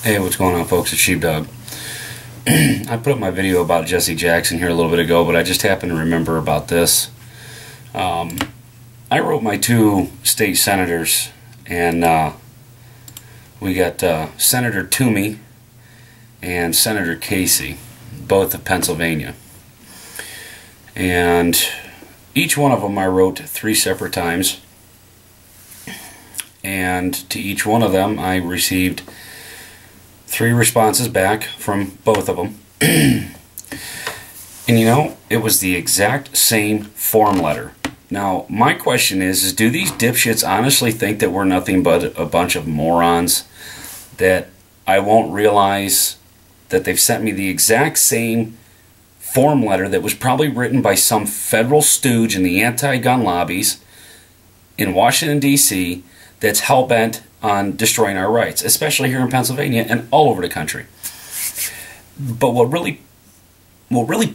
Hey, what's going on, folks? It's Sheepdog. I put up my video about Jesse Jackson here a little bit ago, but I just happened to remember about this. I wrote my two state senators, and we got Senator Toomey and Senator Casey, both of Pennsylvania. And each one of them I wrote 3 separate times, and to each one of them I received 3 responses back from both of them. And you know, it was the exact same form letter. Now, my question is do these dipshits honestly think that we're nothing but a bunch of morons? That I won't realize that they've sent me the exact same form letter that was probably written by some federal stooge in the anti-gun lobbies in Washington, D.C. that's hell-bent on destroying our rights, especially here in Pennsylvania and all over the country. But what really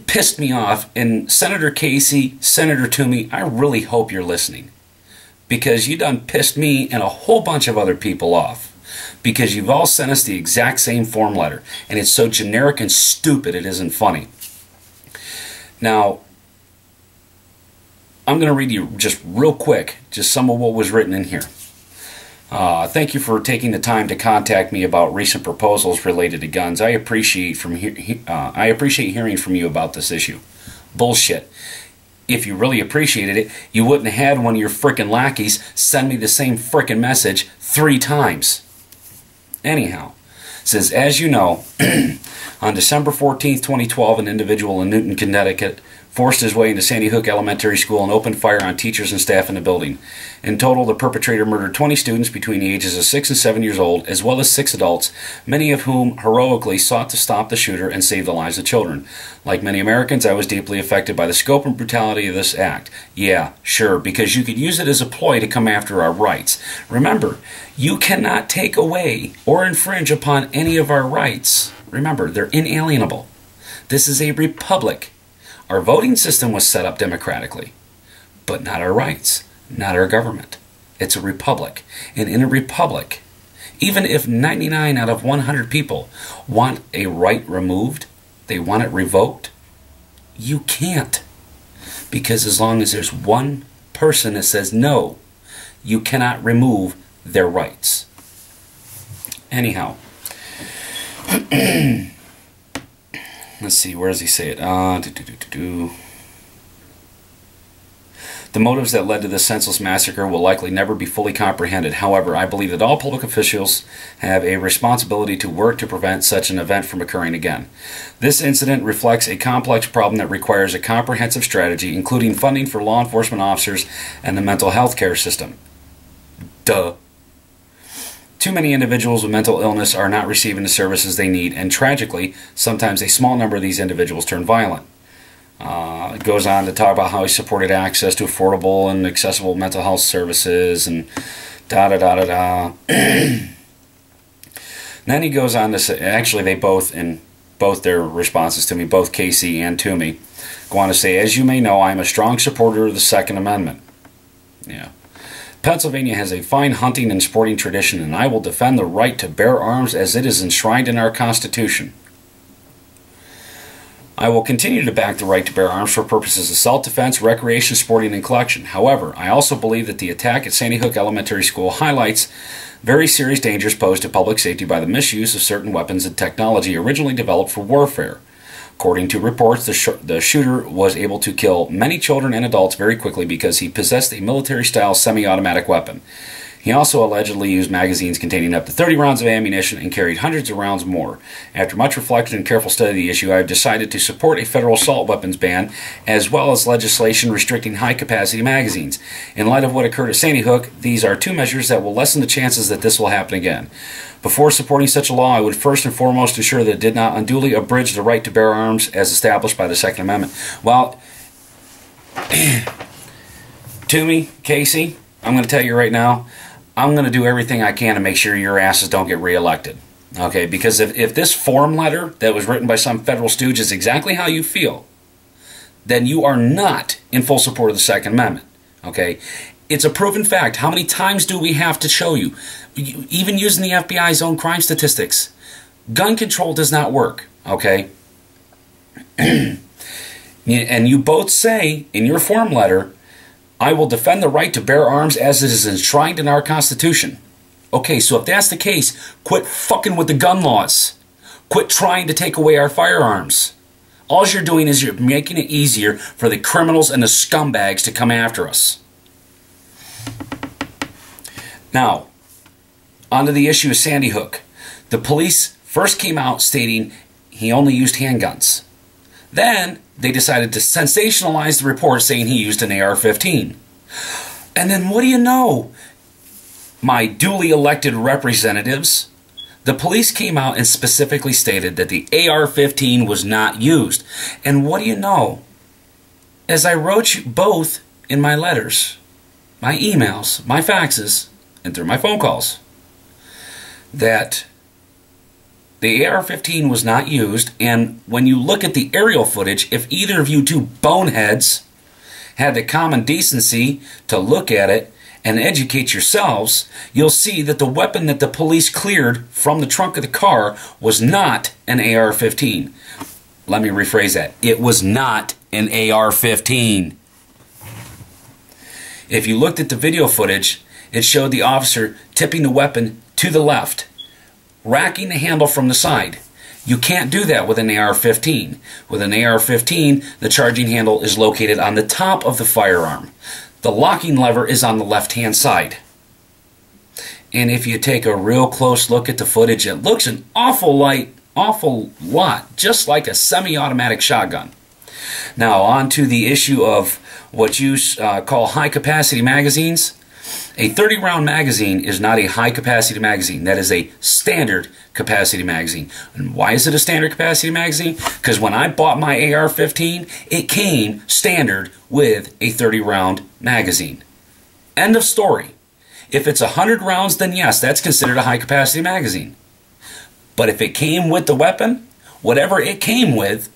pissed me off, and Senator Casey, Senator Toomey, I really hope you're listening, because you done pissed me and a whole bunch of other people off, because you've all sent us the exact same form letter, and it's so generic and stupid it isn't funny. Now, I'm going to read you just real quick just some of what was written in here. Thank you for taking the time to contact me about recent proposals related to guns. I appreciate hearing from you about this issue. Bullshit. If you really appreciated it, you wouldn't have had one of your frickin' lackeys send me the same frickin' message 3 times. Anyhow, it says, as you know, on December 14th, 2012, an individual in Newton, Connecticut forced his way into Sandy Hook Elementary School and opened fire on teachers and staff in the building. In total, the perpetrator murdered 20 students between the ages of 6 and 7 years old, as well as 6 adults, many of whom heroically sought to stop the shooter and save the lives of children. Like many Americans, I was deeply affected by the scope and brutality of this act. Yeah, sure, because you could use it as a ploy to come after our rights. Remember, you cannot take away or infringe upon any of our rights. Remember, they're inalienable. This is a republic. Our voting system was set up democratically, but not our rights, not our government. It's a republic. And in a republic, even if 99 out of 100 people want a right removed, they want it revoked, you can't. Because as long as there's one person that says no, you cannot remove their rights. Anyhow, let's see, where does he say it? The motives that led to this senseless massacre will likely never be fully comprehended. However, I believe that all public officials have a responsibility to work to prevent such an event from occurring again. This incident reflects a complex problem that requires a comprehensive strategy, including funding for law enforcement officers and the mental health care system. Duh. Too many individuals with mental illness are not receiving the services they need, and tragically, sometimes a small number of these individuals turn violent. It goes on to talk about how he supported access to affordable and accessible mental health services, and da-da-da-da-da. Then he goes on to say, actually they both, in both their responses to me, both Casey and Toomey, go on to say, as you may know, I am a strong supporter of the Second Amendment. Yeah. Pennsylvania has a fine hunting and sporting tradition, and I will defend the right to bear arms as it is enshrined in our Constitution. I will continue to back the right to bear arms for purposes of self-defense, recreation, sporting, and collection. However, I also believe that the attack at Sandy Hook Elementary School highlights very serious dangers posed to public safety by the misuse of certain weapons and technology originally developed for warfare. According to reports, the shooter was able to kill many children and adults very quickly because he possessed a military-style semi-automatic weapon. He also allegedly used magazines containing up to 30 rounds of ammunition and carried hundreds of rounds more. After much reflection and careful study of the issue, I have decided to support a federal assault weapons ban, as well as legislation restricting high-capacity magazines. In light of what occurred at Sandy Hook, these are 2 measures that will lessen the chances that this will happen again. Before supporting such a law, I would first and foremost ensure that it did not unduly abridge the right to bear arms as established by the Second Amendment. Well, Toomey, Casey, I'm going to tell you right now, I'm going to do everything I can to make sure your asses don't get reelected. Okay, because if this form letter that was written by some federal stooge is exactly how you feel, then you are not in full support of the Second Amendment. Okay, It's a proven fact. How many times do we have to show you? Even using the FBI's own crime statistics. Gun control does not work, okay? And you both say in your form letter, I will defend the right to bear arms as it is enshrined in our Constitution. Okay, so if that's the case, quit fucking with the gun laws. Quit trying to take away our firearms. All you're doing is you're making it easier for the criminals and the scumbags to come after us. Now, onto the issue of Sandy Hook. The police first came out stating he only used handguns. Then they decided to sensationalize the report saying he used an AR-15. And then what do you know, my duly elected representatives? The police came out and specifically stated that the AR-15 was not used. And what do you know? As I wrote you both in my letters, my emails, my faxes, and through my phone calls, that the AR-15 was not used, and when you look at the aerial footage, if either of you two boneheads had the common decency to look at it and educate yourselves, you'll see that the weapon that the police cleared from the trunk of the car was not an AR-15. Let me rephrase that. It was not an AR-15. If you looked at the video footage, it showed the officer tipping the weapon to the left, racking the handle from the side. You can't do that with an AR-15. With an AR-15, the charging handle is located on the top of the firearm. The locking lever is on the left-hand side. And if you take a real close look at the footage, it looks an awful lot just like a semi-automatic shotgun. Now, on to the issue of what you call high-capacity magazines. A 30-round magazine is not a high-capacity magazine. That is a standard capacity magazine. And why is it a standard capacity magazine? Because when I bought my AR-15, it came standard with a 30-round magazine. End of story. If it's 100 rounds, then yes, that's considered a high-capacity magazine. But if it came with the weapon, whatever it came with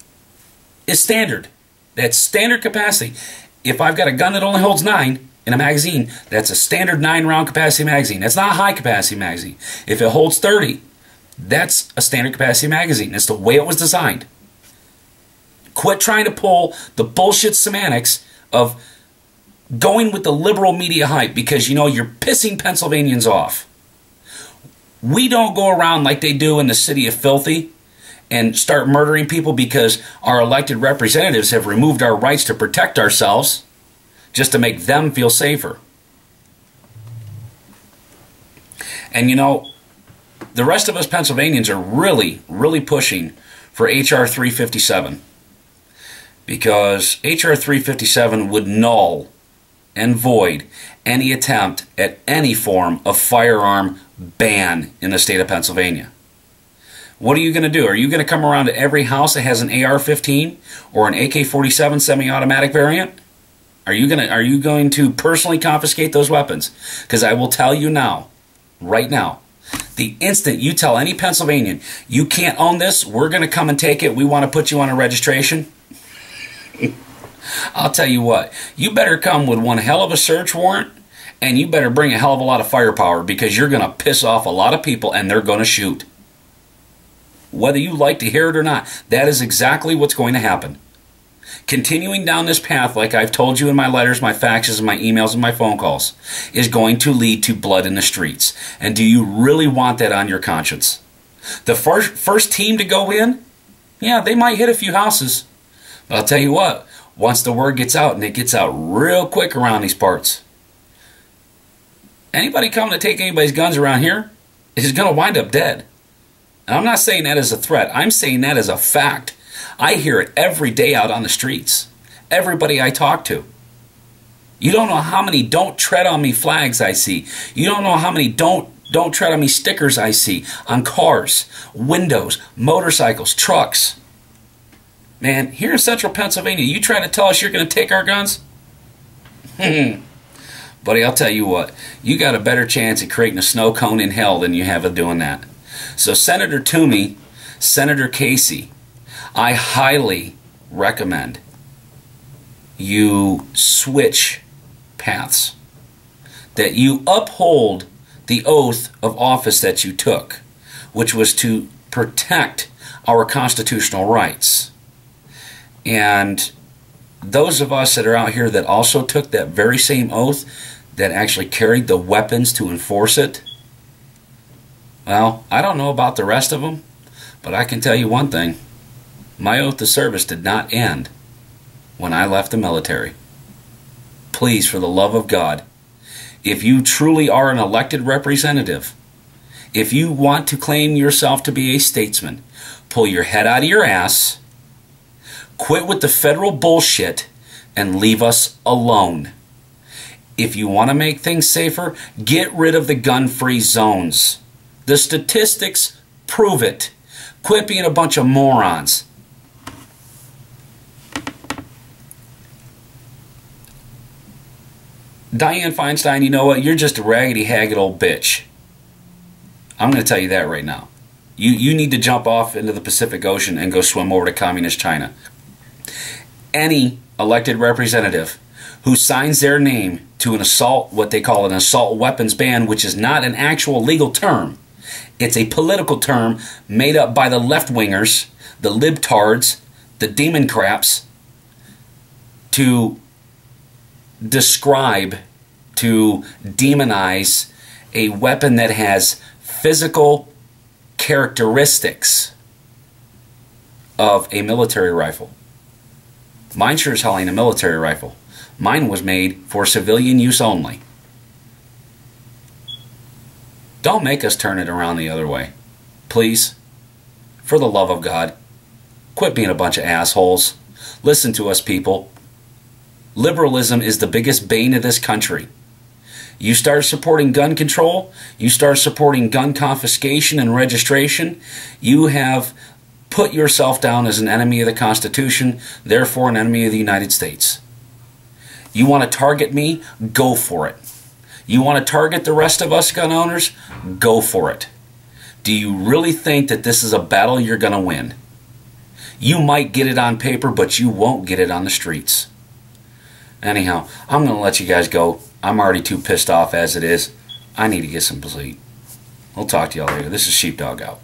is standard. That's standard capacity. If I've got a gun that only holds 9 in a magazine, that's a standard 9-round capacity magazine. That's not a high-capacity magazine. If it holds 30, that's a standard capacity magazine. That's the way it was designed. Quit trying to pull the bullshit semantics of going with the liberal media hype because, you know, you're pissing Pennsylvanians off. We don't go around like they do in the city of Filthy and start murdering people because our elected representatives have removed our rights to protect ourselves just to make them feel safer. And you know, the rest of us Pennsylvanians are really, really pushing for H.R. 357 because H.R. 357 would null and void any attempt at any form of firearm ban in the state of Pennsylvania. What are you going to do? Are you going to come around to every house that has an AR-15 or an AK-47 semi-automatic variant? Are you going to personally confiscate those weapons? Because I will tell you now, right now, the instant you tell any Pennsylvanian, you can't own this, we're going to come and take it, we want to put you on a registration, I'll tell you what, you better come with one hell of a search warrant, and you better bring a hell of a lot of firepower because you're going to piss off a lot of people and they're going to shoot. Whether you like to hear it or not, that is exactly what's going to happen. Continuing down this path, like I've told you in my letters, my faxes, and my emails, and my phone calls, is going to lead to blood in the streets. And do you really want that on your conscience? The first team to go in, yeah, they might hit a few houses. But I'll tell you what, once the word gets out, and it gets out real quick around these parts, anybody coming to take anybody's guns around here is going to wind up dead. And I'm not saying that as a threat. I'm saying that as a fact. I hear it every day out on the streets. Everybody I talk to. You don't know how many "Don't Tread on Me" flags I see. You don't know how many Don't Tread on Me" stickers I see on cars, windows, motorcycles, trucks. Man, here in central Pennsylvania, you trying to tell us you're going to take our guns? Buddy, I'll tell you what. You got a better chance of creating a snow cone in hell than you have of doing that. So Senator Toomey, Senator Casey, I highly recommend you switch paths. that you uphold the oath of office that you took, which was to protect our constitutional rights. And those of us that are out here that also took that very same oath, that actually carried the weapons to enforce it, well, I don't know about the rest of them, but I can tell you one thing. My oath of service did not end when I left the military. Please, for the love of God, if you truly are an elected representative, if you want to claim yourself to be a statesman, pull your head out of your ass, quit with the federal bullshit, and leave us alone. If you want to make things safer, get rid of the gun-free zones. The statistics prove it. Quit being a bunch of morons. Dianne Feinstein, you know what? You're just a raggedy-hagged old bitch. I'm going to tell you that right now. You need to jump off into the Pacific Ocean and go swim over to communist China. Any elected representative who signs their name to an assault, what they call an assault weapons ban, which is not an actual legal term. It's a political term made up by the left-wingers, the libtards, the demon craps, to describe, to demonize a weapon that has physical characteristics of a military rifle. Mine sure as hell ain't a military rifle. Mine was made for civilian use only. Don't make us turn it around the other way. Please, for the love of God, quit being a bunch of assholes. Listen to us, people. Liberalism is the biggest bane of this country. You start supporting gun control, you start supporting gun confiscation and registration, you have put yourself down as an enemy of the Constitution, therefore an enemy of the United States. You want to target me? Go for it. You want to target the rest of us gun owners? Go for it. Do you really think that this is a battle you're going to win? You might get it on paper, but you won't get it on the streets. Anyhow, I'm going to let you guys go. I'm already too pissed off as it is. I need to get some sleep. We'll talk to y'all later. This is Sheepdog out.